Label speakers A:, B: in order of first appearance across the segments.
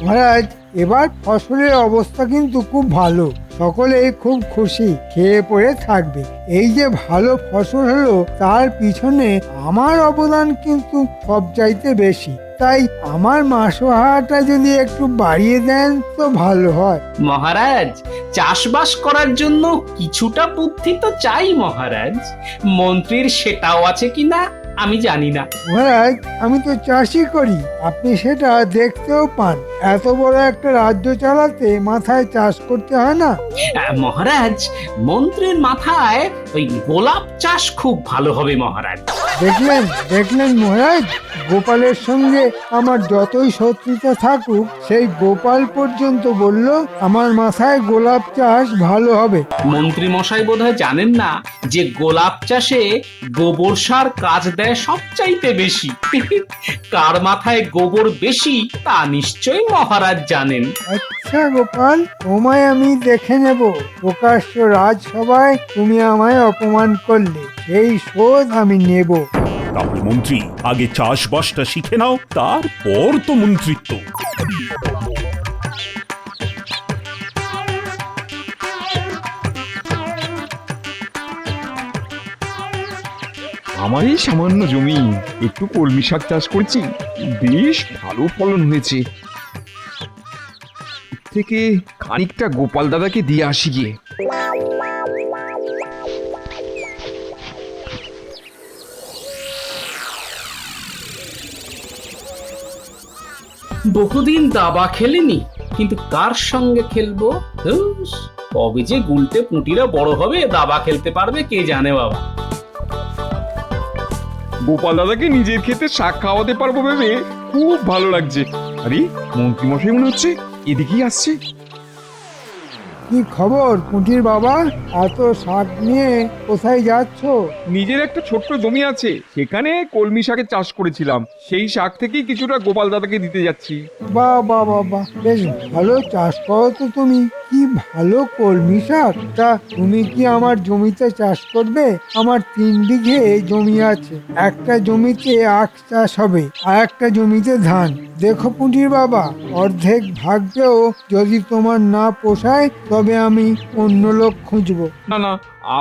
A: মহারাজ, এবার ফসলের অবস্থা কিন্তু খুব ভালো, সকলেই খুব খুশি, খেয়ে পড়ে থাকবে। এই যে ভালো ফসল হলো তার পিছনে আমার অবদান কিন্তু সবচাইতে বেশি। তাই আমার মাসোহারাটা যদি একটু বাড়িয়ে দেন তো ভালো হয়।
B: মহারাজ, চাষবাস করার জন্য কিছুটা বুদ্ধি তো চাই মহারাজ। মন্ত্রীর সেটাও আছে কিনা আমি জানি না।
A: মহারাজ, আমি তো চাষই করি, আপনি সেটা দেখতেও পান। এত বড় একটা রাজ্য চালাতে মাথায় চাষ করতে হয় না?
B: মহারাজ, মন্ত্রীর মাথায় ওই গোলাপ চাষ খুব ভালো হবে মহারাজ।
A: দেখলেন দেখলেন মহারাজ, গোপালের সঙ্গে আমার যতই শত্রুতা থাকুক, সেই গোপাল পর্যন্ত বলল আমার মাথায় গোলাপ চাষ ভালো হবে।
B: মন্ত্রী মশাই বোধহয় জানেন না যে গোলাপ চাষে গোবর সার কাজ দেয় সবচাইতে বেশি। কার মাথায় গোবর বেশি তা নিশ্চয়ই মহারাজ জানেন।
A: আচ্ছা গোপাল, তোমায় আমি দেখে নেব। প্রকাশ্য রাজসভায় তুমি আমায় অপমান করলে, সেই শোধ আমি নেব।
C: তাহলে মন্ত্রী, আগে চাষবাসটা শিখে নাও, তারপর তো মন্ত্রিত্ব।
D: আমার এই সামান্য জমি একটু কলমি শাক চাষ করছি, বেশ ভালো ফলন হয়েছে। এর থেকে খানিকটা গোপাল দাদাকে দিয়ে আসি গিয়ে।
B: বহুদিন দাবা খেলিনি, কিন্তু কার সঙ্গে খেলবো? ধুস, কবে যে গুলটে পুঁটিরা বড় হবে দাবা খেলতে পারবে কে জানে বাবা।
D: গোপাল দাদাকে নিজের ক্ষেতে শাক খাওয়াতে পারবো ভেবে খুব ভালো লাগছে। আরে মন্ত্রী মশাই মনে হচ্ছে এদিকেই আসছে।
A: কি খবর পুঁটির বাবা, এত শাক নিয়ে কোথায় যাচ্ছ?
D: নিজের একটা ছোট্ট জমি আছে, সেখানে কলমি শাকের চাষ করেছিলাম, সেই শাক থেকেই কিছুটা গোপাল দাদাকে দিতে যাচ্ছি।
A: বাহ বাহ বাহ বাহ, বেশ ভালো চাষ করো তো তুমি। কি ভালো কলমি শাক! তা তুমি কি আমার জমিতে চাষ করবে? আমার 3 বিঘে জমি আছে। একটা জমিতে আখ চাষ হবে, আর একটা জমিতে ধান। দেখো পুঁটির বাবা, অর্ধেক ভাগেও যদি তোমার না পোষায় তবে আমি অন্য লোক খুঁজবো।
D: না না,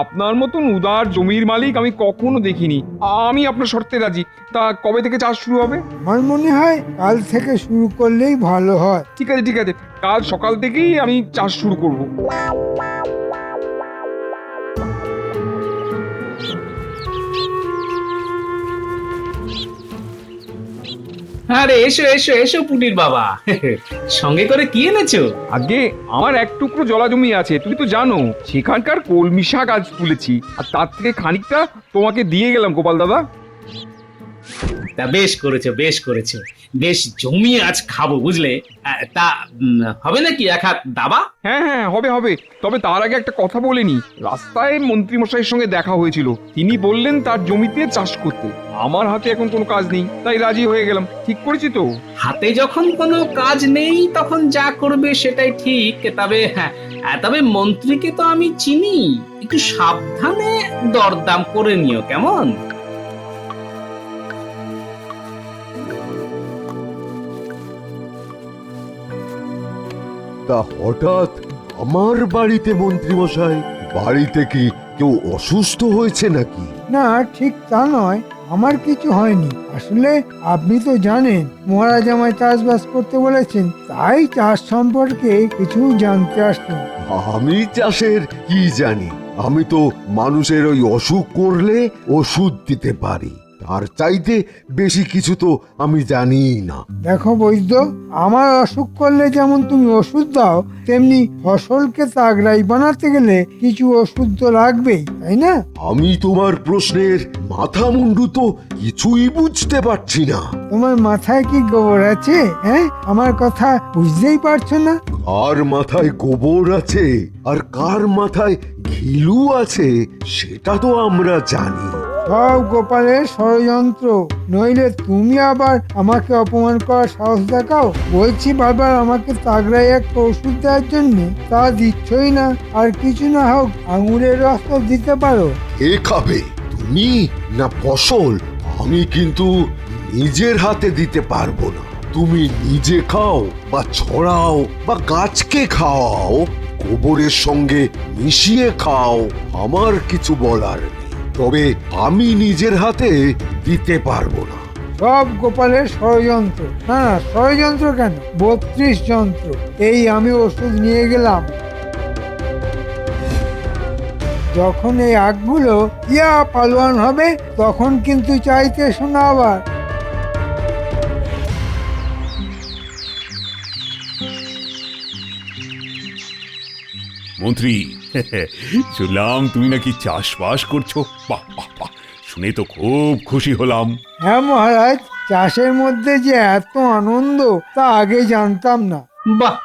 D: আপনার মতন উদার জমির মালিক আমি কখনো দেখিনি। আমি আপনার শর্তে রাজি। তা কবে থেকে চাষ শুরু হবে?
A: আমার মনে হয় কাল থেকে শুরু করলেই ভালো হয়।
D: ঠিক আছে ঠিক আছে, কাল সকাল থেকেই আমি চাষ শুরু করব।
B: আরে এসো এসো এসো পুটির বাবা, সঙ্গে করে কি এনেছো?
D: আগে আমার এক টুকরো জলা জমি আছে, তুমি তো জানো, সেখানকার কলমি শাক আজ তুলেছি, আর তার থেকে খানিকটা তোমাকে দিয়ে গেলাম গোপাল দাদা।
B: তা বেশ করেছো বেশ করেছো, বেশ জমিয়ে আজ খাবো বুঝলে। তা হবে নাকি এক হাত দাবা?
D: হ্যাঁ হ্যাঁ, হবে হবে, তবে তার আগে একটা কথা বলে নি। রাস্তায় মন্ত্রী মশাইয়ের সঙ্গে দেখা হয়েছিল, তিনি বললেন তার জমিতে চাষ করতে। আমার হাতে এখন কোনো কাজ নেই, তাই রাজি হয়ে গেলাম। ঠিক করেছি তো?
B: হাতে যখন কোনো কাজ নেই তখন যা করবে সেটাই ঠিক। তবে হ্যাঁ, তবে মন্ত্রীকে তো আমি চিনি, একটু সাবধানে দরদাম করে নিও কেমন?
E: তা হঠাৎ আমার বাড়িতে মন্ত্রীমশাই? বাড়িতে কি কেউ অসুস্থ হয়েছে নাকি?
A: না, ঠিক তা নয়, আমার কিছু হয়নি। আসলে আপনি তো জানেন মহারাজ আমায় চাষবাস করতে বলেছেন, তাই চাষ সম্পর্কে কিছু জানতে আসলাম।
E: আমি চাষের কি জানি? আমি তো মানুষের ওই অসুখ করলে ওষুধ দিতে পারি, তার চাইতে বেশি কিছু তো আমি জানি না।
A: দেখো বৈদ্য, আমার অসুখ করলে যেমন তুমি ওষুধ দাও, তেমনি ফসলকে তাগড়াই বানাতে গেলে কিছু ওষুধ তো লাগবেই, তাই না?
E: আমি তোমার প্রশ্নের মাথা মুন্ডু তো কিছুই বুঝতে পারছি না।
A: তোমার মাথায় কি গোবর আছে? হ্যাঁ, আমার কথা বুঝতেই পারছো না?
E: কার মাথায় গোবর আছে আর কার মাথায় ঘিলু আছে সেটা তো আমরা জানি।
A: সব গোপালের ষড়যন্ত্র, নইলে তুমি আবার আমাকে অপমান করার সাহস দেখাও। বলছি বারবার আমাকে তাগড়াই একটা ওষুধ দেওয়ার জন্য, তা দিচ্ছই না। আর কিছু না হোক আঙুরের রস তো দিতে পারো।
E: এ খাবে তুমি না ফসল? আমি কিন্তু নিজের হাতে দিতে পারবো না, তুমি নিজে খাও বা ছড়াও বা গাছকে খাওয়াও, গোবরের সঙ্গে মিশিয়ে খাও, আমার কিছু বলার নেই। তবে আমি নিজের হাতে দিতে পারবো না।
A: সব গোপালের ষড়যন্ত্র। না না, ষড়যন্ত্র কেন, 32 যন্ত্র। এই আমি ওষুধ নিয়ে গেলাম। যখন এই আগগুলো পালোয়ান হবে, তখন কিন্তু চাইতে শোনা আবার।
C: মন্ত্রী, শুনলাম তুমি নাকি চাষবাস করছো। বাহ বাহ বাহ, শুনে তো খুব খুশি হলাম।
A: হ্যাঁ মহারাজ, চাষের মধ্যে যে এত আনন্দ তা আগে জানতাম না।
B: বাহ,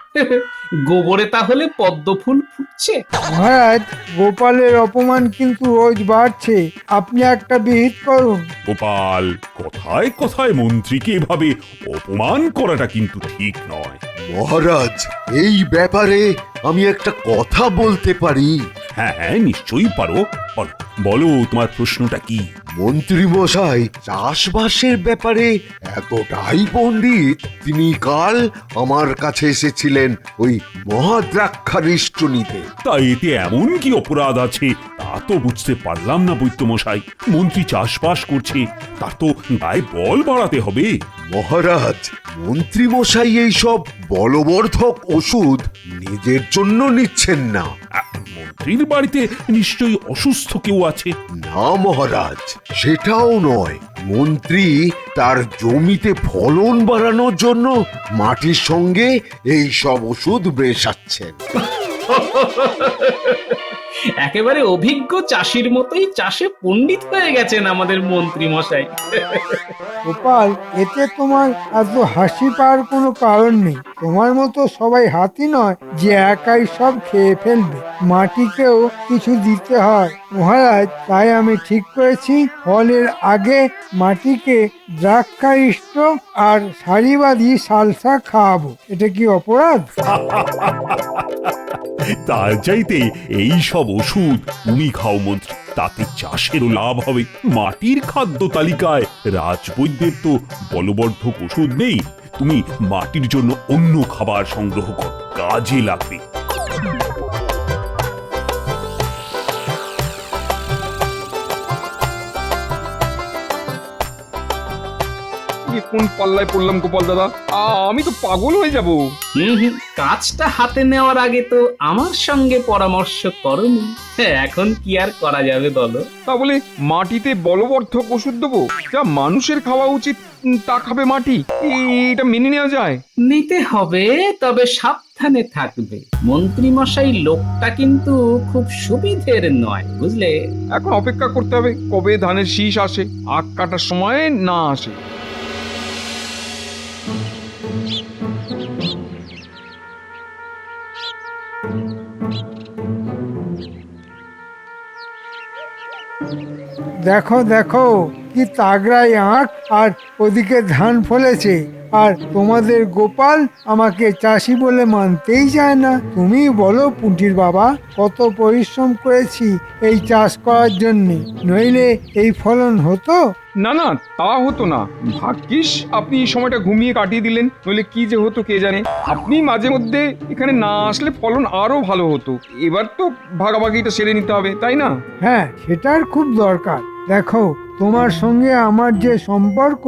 B: গোবরে তাহলে পদ্ম ফুল ফুটছে।
A: মহারাজ, গোপালের অপমান কিন্তু রোজ বাড়ছে। আপনি একটা বিহিত করুন।
C: গোপাল, কথায় কথায় মন্ত্রীকে এভাবে অপমান করাটা কিন্তু ঠিক নয়।
E: মহারাজ, এই ব্যাপারে আমি একটা কথা বলতে পারি?
C: হ্যাঁ হ্যাঁ, নিশ্চয়ই পারো। বলো বলো, তোমার প্রশ্নটা কি?
E: মন্ত্রী মশাই চাষবাসের ব্যাপারে এতটাই পণ্ডিত, তিনি কাল আমার কাছে এসেছিলেন ওই মহাদ্রাক্ষারিষ্ট নিতে।
C: তা এতে এমন কি অপরাধ আছে তা তো বুঝতে পারলাম না বৈদ্যমশাই। মন্ত্রী চাষবাস করছে, তার তো গায়ে বল বাড়াতে হবে।
E: মহারাজ, মন্ত্রী মশাই এইসব বলবর্ধক ওষুধ নিজের জন্য নিচ্ছেন না।
C: মন্ত্রীর বাড়িতে নিশ্চয়ই অসুস্থ কেউ আছে।
E: না মহারাজ, সেটাও নয়। মন্ত্রী তার জমিতে ফলন বাড়ানোর জন্য মাটির সঙ্গে এই সব ওষুধ মেশাচ্ছেন।
B: একেবারে অভিজ্ঞ চাষির মতোই চাষে পণ্ডিত হয়ে গেছেন আমাদের মন্ত্রী মশাই।
A: গোপাল, এতে তোমার এত হাসি পাওয়ার কোনো কারণ নেই। তোমার মতো সবাই হাতি নয় যে একাই সব খেয়ে ফেলবে। মাটিকেও কিছু দিতে হয় মহারাজ। তাই আমি ঠিক করেছি, ফলের আগে মাটিকে দ্রাক্ষারিষ্ট আর সারিবাদী সালসা খাওয়াবো। এটা কি অপরাধ?
C: তার চাইতে এই সব ওষুধ তুমি খাও মন্ত্রী, তাতে চাষেরও লাভ হবে। মাটির খাদ্য তালিকায় রাজবৈদ্যের তো বলবর্ধক ওষুধ নেই। তুমি মাটির জন্য অন্য খাবার সংগ্রহ করো, কাজে লাগবে।
D: কোন পাল্লায় পড়লাম গোপাল দাদা, আমি তো পাগল হয়ে যাব।
B: কাজটা হাতে নেওয়ার আগে তো আমার সঙ্গে পরামর্শ করনি। এখন কি আর করা যাবে বলো?
D: তা বলে মাটিতে বলবর্ধক ওষুধ দেবো? যা মানুষের খাওয়া উচিত তা খাবে মাটি? এটা মেনে নেওয়া যায়?
B: নিতে হবে, তবে সাবধানে থাকবে। মন্ত্রী মশাই লোকটা কিন্তু খুব সুবিধের নয়, বুঝলে?
D: এখন অপেক্ষা করতে হবে কবে ধানের শীষ আসে, আখ কাটার সময় না আসে।
A: দেখো দেখো, কি তাগড়াই আঁখ, আর ওদিকে ধান ফলেছে। আর তোমাদের গোপাল আমাকে চাষি বলে মানতেই চায় না। তুমি বলো পুঁটির বাবা, কত পরিশ্রম করেছি এই চাষ করার জন্যে, নইলে এই ফলন হতো?
D: না না, তা হতো না। ভাগ্যিস আপনি এই সময়টা ঘুমিয়ে কাটিয়ে দিলেন, নইলে কি যে হতো কে জানে। আপনি মাঝে মধ্যে এখানে না আসলে ফলন আরো ভালো হতো। এবার তো ভাগাভাগিটা সেরে নিতে হবে, তাই না?
A: হ্যাঁ, সেটার খুব দরকার। দেখো, তোমার সঙ্গে আমার যে সম্পর্ক,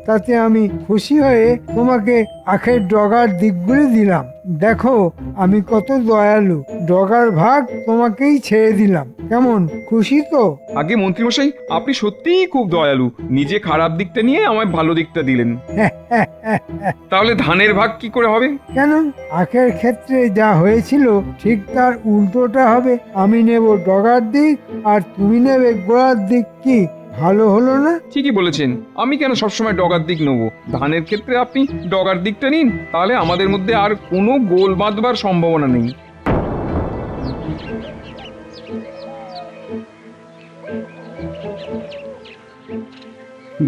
A: তাতে আমি খুশি হয়ে তোমাকে আখের ডগার দিকগুলি দিলাম। দেখো আমি কত দয়ালু, ডগার ভাগ তোমাকেই ছেড়ে দিলাম। কেমন, খুশি তো?
D: আগে মন্ত্রীমশাই, আপনি সত্যিই খুব দয়ালু। নিজে খারাপ দিকটা নিয়ে আমায় ভালো দিকটা দিলেন। তাহলে ধানের ভাগ কি করে হবে?
A: কেন, আখের ক্ষেত্রে যা হয়েছিল ঠিক তার উল্টোটা হবে। আমি নেব ডগার দিক আর তুমি নেবে গোড়ার দিক। কি ভালো হলো না?
D: ঠিকই বলেছেন। আমি কেন সবসময় ডগার দিক নেবো? ধানের ক্ষেত্রে আপনি ডগার দিকটা নিন, তাহলে আমাদের মধ্যে আর কোনো গোল বাঁধবার সম্ভাবনা নেই।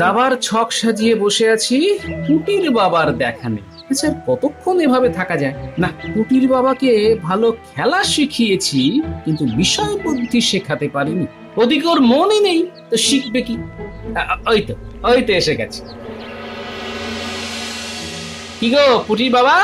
B: দাবার ছক সাজিয়ে বসে আছি, পুটির বাবার দেখা নেই। আচ্ছা, কতক্ষণ এভাবে থাকা যায়? না, পুটির বাবাকে ভালো খেলা শিখিয়েছি, কিন্তু বিষয় বুদ্ধি শেখাতে পারিনি। ওদিকে ওর মনই নেই, তো শিখবে কি? ওই তো এসে গেছে। কি গো পুটির বাবা,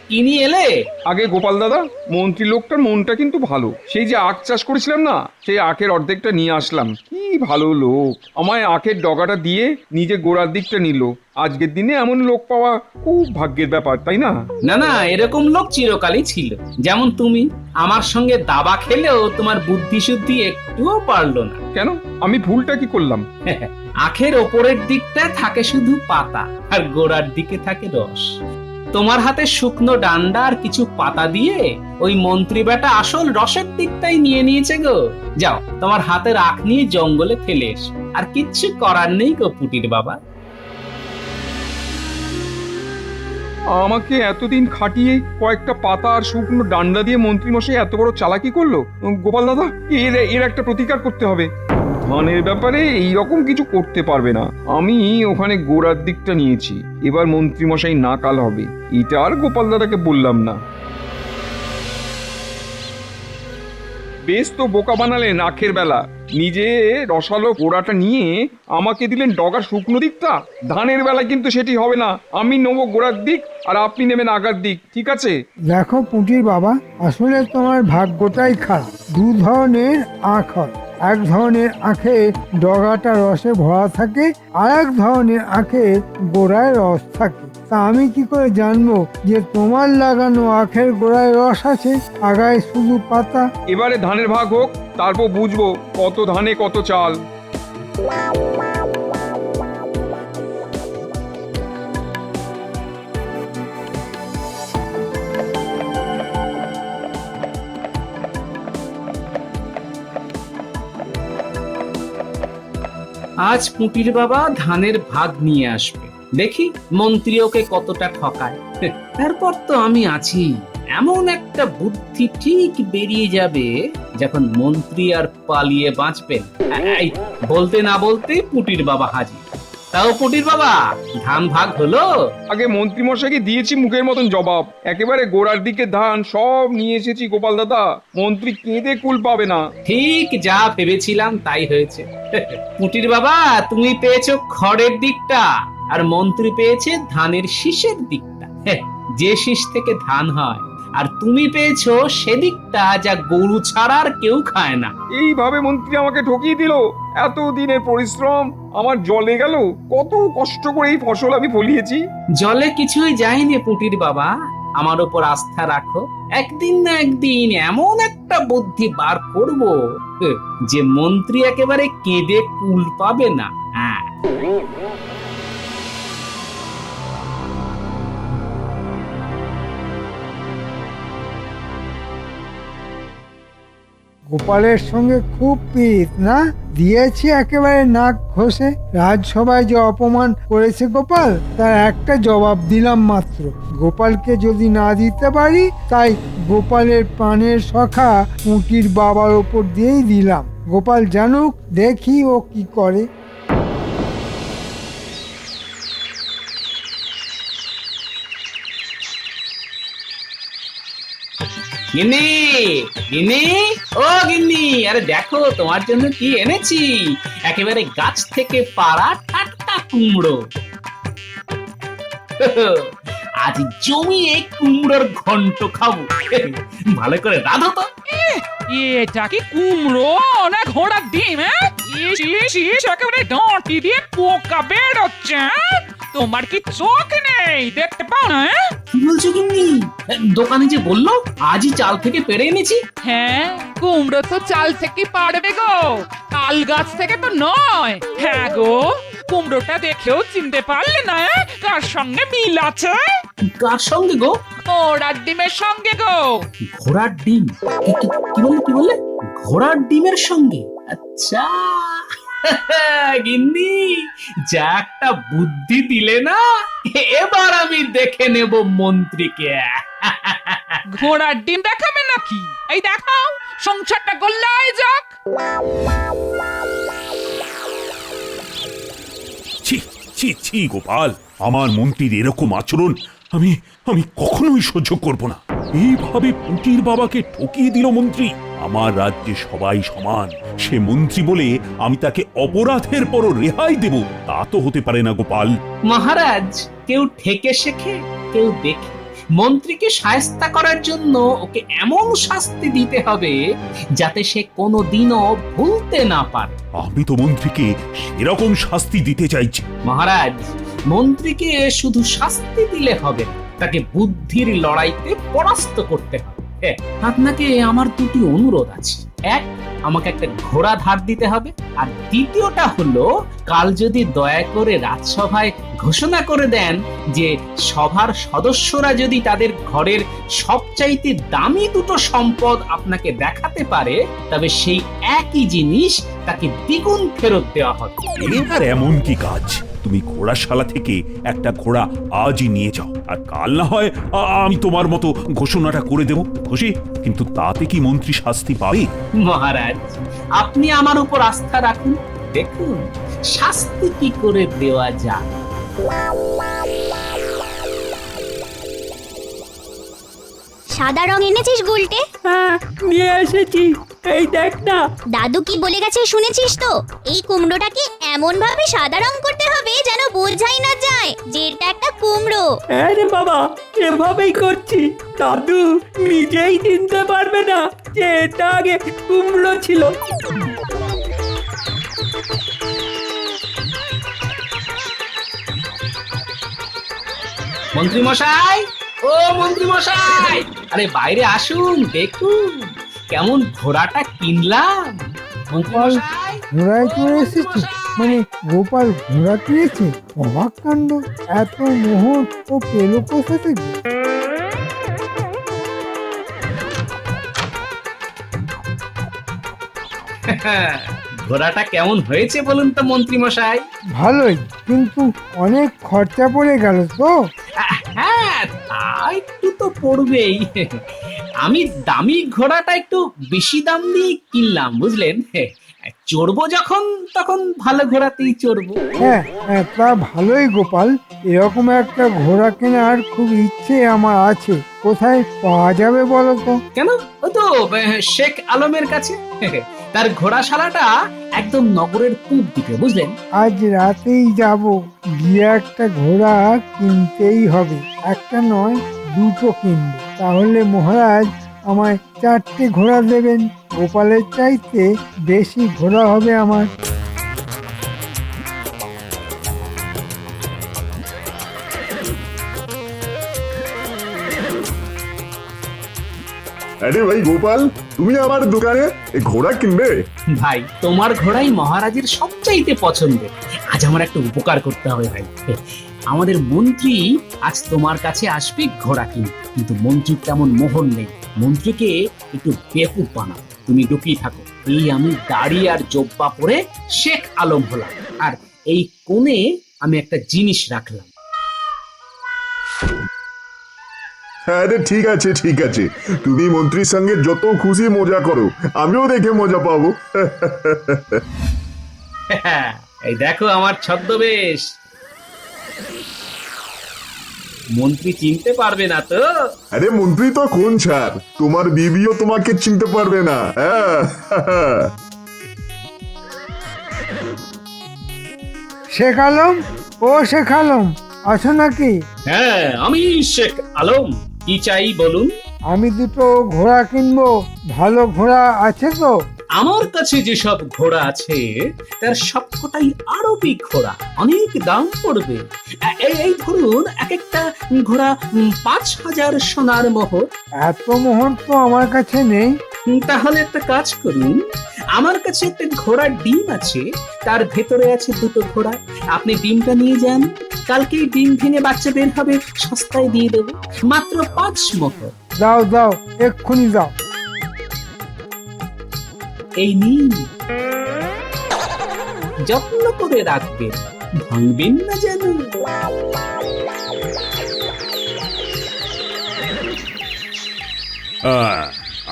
B: কি নিয়ে এলে?
D: আগে গোপাল দাদা, মন্ত্রী লোকটার মনটা কিন্তু ভালো। সেই যে আখ চাষ করেছিলাম না, সেই আখের অর্ধেকটা নিয়ে আসলাম। কি ভালো লোক, আমায় আখের ডগাটা দিয়ে নিজে গোড়ার দিকটা নিল। আজকের দিনে এমন লোক পাওয়া খুব ভাগ্যের ব্যাপার, তাই না?
B: না না, এরকম লোক চিরকালই ছিল। যেমন তুমি আমার সঙ্গে দাবা খেলেও তোমার বুদ্ধি শুদ্ধি একটুও পারলো না।
D: কেন, আমি ভুলটা কি করলাম?
B: আখের ওপরের দিকটা থাকে শুধু পাতা, আর গোড়ার দিকে থাকে রস। তোমার হাতে শুকনো ডান্ডা আর কিছু পাতা দিয়ে ওই মন্ত্রী বেটা আসল রসের দিকটাই নিয়ে নিয়েছে গো। যাও, তোমার হাতের আখ নিয়ে জঙ্গলে ফেলে এসো। আর কিচ্ছু করার নেই গো পুটির বাবা।
D: আমাকে এতদিন খাটিয়ে কয়েকটা পাতা আর শুকনো ডান্ডা দিয়ে মন্ত্রী মশাই এত বড় চালাকি করলো। গোপাল দাদা, এর একটা প্রতিকার করতে হবে। ধানের ব্যাপারে এই রকম কিছু করতে পারবে না। আমি ওখানে গোড়ার দিকটা নিয়েছি, এবার মন্ত্রী মশাই নাকাল হবে। এটা আর গোপাল দাদাকে বললাম না। বেশ তো বোকা বানালেন আখের বেলা। নিজে রসালো গোড়াটা নিয়ে আমাকে দিলেন ডগার শুকনো দিকটা। ধানের বেলা কিন্তু সেটি হবে না। আমি নেবো গোড়ার দিক আর আপনি নেবেন আগার দিক, ঠিক আছে?
A: দেখো পুটির বাবা, আসলে তোমার ভাগ্যটাই খারাপ। দু ধরনের আখ হয়। এক ধরনের আখে ডগাটা রসে ভরা থাকে, আর এক ধরনের আখে গোড়ায় রস থাকে। তা আমি কি করে জানবো যে তোমার লাগানো আখের গোড়ায় রস আছে, আগায় শুধু পাতা?
D: এবারে ধানের ভাগ হোক, তারপর বুঝবো কত ধানে কত চাল।
B: আজ পুটির বাবা ধানের ভাগ নিয়ে আসবে, দেখি মন্ত্রী ওকে কতটা ঠকায়। তারপর তো আমি আছি। এমন একটা বুদ্ধি ঠিক বেরিয়ে যাবে যখন মন্ত্রী আর পালিয়ে বাঁচবেন। এই, বলতে না বলতে পুটির বাবা হাজির। তাও পুটির বাবা, ধান ভাগ হলো?
D: আগে মন্ত্রী মশাইকে দিয়েছি মুখের মতন জবাব। একেবারে গোড়ার দিকে ধান সব নিয়ে এসেছি গোপাল দাদা। মন্ত্রী কেঁদে কুল পাবে না।
B: ঠিক যা ভেবেছিলাম তাই হয়েছে। পুটির বাবা, তুমি পেয়েছো খড়ের দিকটা, আর মন্ত্রী পেয়েছে ধানের শীষের দিকটা। যে শীষ থেকে ধান হয়। আর তুমি পেয়েছো সেদিকটা যা গরু ছাড়া আর কেউ খায় না।
D: এইভাবে মন্ত্রী আমাকে ঠকিয়ে দিল। এত দিনের পরিশ্রম আমার জলে গেল। কত কষ্ট করে এই ফসল আমি ফলিয়েছি।
B: জলে কিছুই যায়নি পুটির বাবা, আমার উপর আস্থা রাখো। একদিন না একদিন এমন একটা বুদ্ধি বার করব যে মন্ত্রী একেবারে কেঁদে কুল পাবে না। হ্যাঁ,
A: গোপালের সঙ্গে খুব পিত না? দিয়েছি একেবারে নাক ঘষে। রাজসভায় যে অপমান করেছে গোপাল, তার একটা জবাব দিলাম মাত্র। গোপালকে যদি না দিতে পারি, তাই গোপালের প্রাণের সখা পুঁটির বাবার ওপর দিয়েই দিলাম। গোপাল জানুক, দেখি ও কি করে।
B: গিন্নি, গিন্নি, ও গিন্নি, আরে দেখো তোমার জন্য কি এনেছি। একেবারে গাছ থেকে পাড়া টাটকা কুমড়ো। আজ জমিয়ে কুমড়োর ঘন্ট খাবো। ভালো করে রাঁধো তো।
F: এটা কি কুমড়ো না ঘোড়ার ডিম? একেবারে ডাঁটি দিয়ে পোকা বেরোচ্ছে। তোমার কি চোখ নেই, দেখতে পাও না?
B: কি বলছো গিন্নি? দোকানে যে বললো আজই চাল থেকে পেড়ে এনেছি।
F: হ্যাঁ, কুমড়ো তো চাল থেকে পারবে গো, তাল গাছ থেকে তো নয়। হ্যাঁ গো, কুমড়োটা দেখেও চিনতে পারলে না কার সঙ্গে মিল আছে?
B: কার সঙ্গে গো?
F: ঘোড়ার ডিমের সঙ্গে গো।
B: ঘোড়ার ডিম? কি বললে? ঘোড়ার ডিমের সঙ্গে? আচ্ছা গিন্নি, যা একটা বুদ্ধি দিলে না, এবার আমি দেখে নেব মন্ত্রীকে।
F: ঘোড়ার ডিম দেখাবে নাকি? এই দেখাও, সংসারটা গোল্লায় যাক।
C: ছি ছি ছি গোপাল, আমার মন্ত্রীর এরকম আচরণ আমি আমি কখনোই সহ্য করব না। এইভাবে পুটির বাবাকে ঠকিয়ে দিল মন্ত্রী। আমার রাজ্যে সবাই সমান। সে মন্ত্রী বলে আমি তাকে অপরাধের পরও রেহাই দেব, তা তো হতে পারে না গোপাল।
B: মহারাজ, কেউ ঠেকে শেখে, কেউ দেখে মন্ত্রীকে শায়েস্তা করার জন্য ওকে এমন শাস্তি দিতে হবে যাতে সে কোনোদিনও ভুলতে না পারে।
C: আমি তো মন্ত্রীকে সেরকম শাস্তি দিতে চাইছি।
B: মহারাজ, মন্ত্রীকে শুধু শাস্তি দিলে হবে না, তাকে বুদ্ধির লড়াইতে পরাস্ত করতে হবে। হ্যাঁ, আপনাকে আমার দুটি অনুরোধ আছে। এক, আমাকে একটা ঘোড়া ধার দিতে হবে, আর দ্বিতীয়টা হলো কাল যদি দয়া করে রাজসভায় ঘোষণা করে দেন যে সভার সদস্যরা যদি তাদের ঘরের সবচাইতে দামি দুটো সম্পদ আপনাকে দেখাতে পারে, তবে সেই একই জিনিস তাকে দ্বিগুণ ফেরত দেওয়া হবে।
C: আর এমন কি কাজ? তুমি ঘোড়াশালা থেকে একটা ঘোড়া আজই নিয়ে যাও, আর কাল না হয় আমি তোমার মতো ঘোষণাটা করে দেব, খুশি? কিন্তু তাতে কি মন্ত্রী শাস্তি পাবে?
B: মহারাজ, আপনি আমার উপর আস্থা রাখুন, দেখুন শাস্তি কি করে দেওয়া যায়।
G: সাদা রং এনেছিস গুলটে?
H: হ্যাঁ, নিয়ে এসেছি, এই দেখ না।
G: দাদু কি বলে গেছে শুনেছিস তো? এই কুমড়োটাকে এমন ভাবে সাদা রং করতে হবে যেন বোঝাই না যায় যে এটা একটা কুমড়ো।
H: হ্যাঁ রে বাবা, এভাবেই করছি। দাদু নিজেই চিনতে পারবে না যে এটা আগে কুমড়ো ছিল।
B: মন্ত্রী মশাই, ও মন্ত্রী মশাই, আরে বাইরে আসুন, দেখুন কেমন ঘোড়াটা কিনলাম। মন্ত্রী মশাই,
A: ঘোড়ায় চড়ে এসেছে? মানে গোপাল ঘোড়া কিনেছে? অবাক কাণ্ড! এত মোহর ও পেলো কোথা থেকে?
B: ঘোড়াটা কেমন হয়েছে বলুন তো মন্ত্রী মশাই?
A: ভালোই, কিন্তু অনেক খরচা পড়ে গেল তো।
B: হ্যাঁ, তা একটু তো পড়বেই। আমি দামি ঘোড়াটা একটু বেশি দাম দিয়ে কিনলাম, বুঝলেন। চড়বো যখন তখন ভালো ঘোড়াতেই চড়বো।
A: হ্যাঁ হ্যাঁ, তা ভালোই গোপাল। এরকম একটা ঘোড়া কেনার খুব ইচ্ছে আমার আছে। কোথায় পাওয়া যাবে বলো তো?
B: কেন, ও তো শেখ আলমের কাছে। তার ঘোড়াশালাটা একদম নগরের পূব দিকে, বুঝলেন।
A: আজ রাতেই যাব, গিয়ে একটা ঘোড়া কিনতেই হবে। একটা নয়, দুটো কিনবো। তাহলে মহারাজ আমায় 4টে ঘোড়া দেবেন। গোপালের চাইতে বেশি ঘোড়া হবে আমার।
I: আরে ভাই গোপাল, তুমি আমার দোকানে ঘোড়া কিনবে?
B: ভাই, তোমার ঘোড়াই মহারাজের সবচাইতে পছন্দের। আজ আমার একটা উপকার করতে হবে ভাই। আমাদের মন্ত্রী আজ তোমার কাছে আসবে ঘোড়া কিনতে, কিন্তু মন্ত্রীর তেমন মোহর নেই। মন্ত্রীকে একটু বেকুব বানাও। তুমি লুকিয়ে থাকো। এই আমি দাড়ি আর জোব্বা পরে শেখ আলম হলাম, আর এই কোণে আমি একটা জিনিস রাখলাম।
I: আরে ঠিক আছে ঠিক আছে, তুমি মন্ত্রীর সঙ্গে যত খুশি মজা করো, আমিও দেখে মজা পাবো।
B: এই দেখো আমার ছদ্মবেশ। মন্ত্রী চিনতে পারবে না তো?
I: আরে মন্ত্রী তো কোন ছাড়, তোমার বিবিও তোমাকে চিনতে পারবে না। হ্যাঁ।
A: শেখ আলম, ও শেখ আলম, আছো নাকি?
B: হ্যাঁ, আমি শেখ আলম। কি চাই বলুন?
A: আমি দুটো ঘোড়া কিনবো। ভালো ঘোড়া আছে তো?
B: আমার কাছে যেসব ঘোড়া আছে তার সবকটাই আরবি ঘোড়া, অনেক দাম পড়বে। এই ধরুন, এক একটা ঘোড়া 5,000 সোনার মোহর।
A: এত মোহর তো আমার কাছে নেই।
B: তাহলে একটা কাজ করুন, আমার কাছে একটা ঘোড়ার ডিম আছে, তার ভেতরে আছে দুটো ঘোড়া। আপনি ডিমটা নিয়ে যান, কালকেই ডিম ভেঙে বাচ্চা বের হবে, সস্তায় দিয়ে দেবো, মাত্র 5 মোহর।
A: দাও দাও, এক্ষুনি দাও।
B: এই নিন, যত্ন করে রাখবেন, ভাঙবেন না যেন।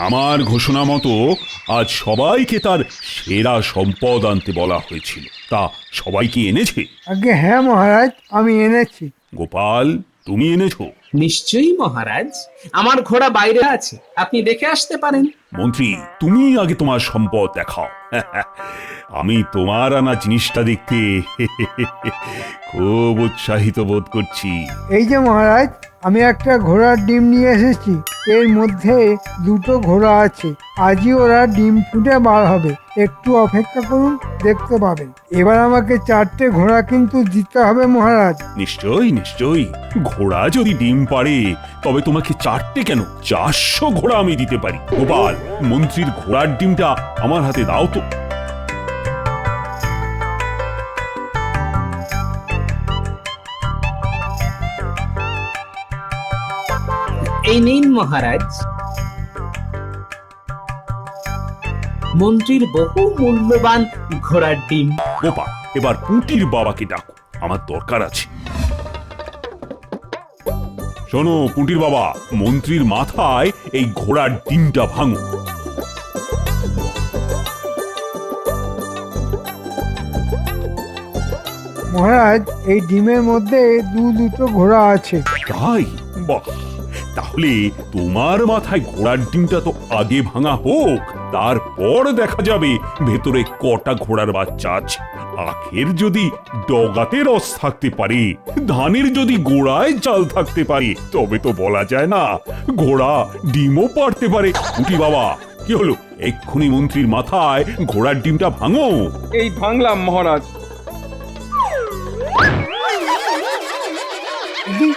C: আমার ঘোষণা মতো আজ সবাইকে তার সেরা সম্পদ আনতে বলা হয়েছিল। তা সবাই কি এনেছে?
A: আগে হ্যাঁ মহারাজ, আমি এনেছি।
C: গোপাল, তুমি এনেছো?
B: নিশ্চয়ই মহারাজ, আমার ঘোড়া বাইরে আছে, আপনি দেখে আসতে পারেন।
C: মন্ত্রী, তুমি আগে তোমার সম্পদ দেখাও। আমি তোমার আনা জিনিসটা দেখতে খুব উৎসাহিত বোধ করছি।
A: এই যে মহারাজ, আমি একটা ঘোড়ার ডিম নিয়ে এসেছি। এর মধ্যে দুটো ঘোড়া আছে। আজই ওরা ডিম ফুটে বার হবে। একটু অপেক্ষা করুন, দেখতে পাবেন। এবার আমাকে 4টে ঘোড়া কিন্তু দিতে হবে মহারাজ।
C: নিশ্চয়ই নিশ্চয়ই, ঘোড়া যদি ডিম পারে তবে তোমাকে 4টে কেন 400 ঘোড়া আমি দিতে পারি। গোপাল, মন্ত্রীর ঘোড়ার ডিমটা আমার হাতে দাও তো।
B: এই নিন মহারাজ, মন্ত্রীর বহু মূল্যবান ঘোড়ার ডিম।
C: গোপাল, এবার পুঁটির বাবাকে ডাকো, আমার দরকার আছে। শোনো পুঁটির বাবা, মন্ত্রীর মাথায় এই ঘোড়ার ডিমটা ভাঙো।
A: মহারাজ, এই ডিমের মধ্যে দুটো ঘোড়া আছে।
C: তাই? বাহ, তাহলে তোমার মাথায় ঘোড়ার ডিমটা তো আগে ভাঙা হোক, তারপর দেখা যাবে ভেতরে কটা ঘোড়ার বাচ্চা আছে। আখের যদি ডগাতে রস থাকতে পারে, ধানের যদি গোড়ায় চাল থাকতে পারে, তবে তো বলা যায় না ঘোড়া ডিমও পারতে পারে। উঠি বাবা, কি হলো? এক্ষুনি মন্ত্রীর মাথায় ঘোড়ার ডিমটা ভাঙো।
D: এই ভাঙলাম মহারাজ।
A: এদি,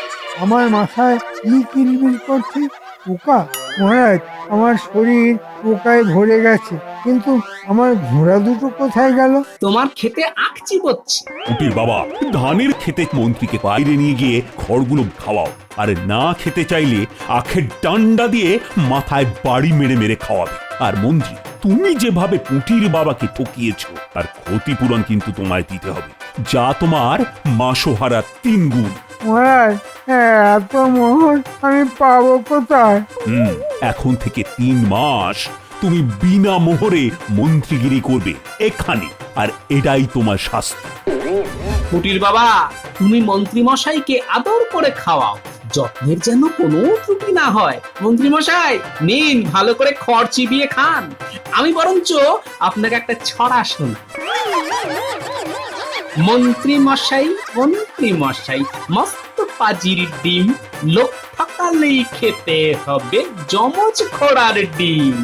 A: আমার মাথায় কি কিলবিল করছে? পোকা? মহারাজ, আমার শরীর পোকায় ভরে গেছে, কিন্তু আমার ঘোড়া দুটো কোথায় গেল?
B: তোমার খেতে আখ চিবোচ্ছে।
C: উটির বাবা, ধানের খেতে মন্ত্রীকে বাইরে নিয়ে গিয়ে খড়গুলো খাওয়াও, আর না খেতে চাইলে আখের ডান্ডা দিয়ে মাথায় বাড়ি মেরে মেরে খাওয়াবে। আর মন্ত্রী, তুমি যেভাবে পুঁটির বাবাকে ঠকিয়েছো তার ক্ষতিপূরণ কিন্তু তোমায় দিতে হবে, যা তোমার মাসোহারা 3 গুণ।
A: মহারাজ, এত মোহর আমি পাবো কোথায়?
C: এখন থেকে 3 মাস তুমি বিনা মোহরে মন্ত্রীগিরি করবে এখানে, আর এটাই তোমার শাস্তি।
B: কুটির বাবা, তুমি মন্ত্রী মশাইকে আদর করে খাওয়াও, যত্নের যেন কোনো ত্রুটি না হয়। মন্ত্রী মশাই নিন, ভালো করে খড় চিবিয়ে খান। আমি বরঞ্চ আপনাকে একটা ছড়া শোনাই। মন্ত্রী মশাই মস্ত পাজির ডিম, লোক ঠকালেই খেতে হবে যমজ ঘোড়ার ডিম।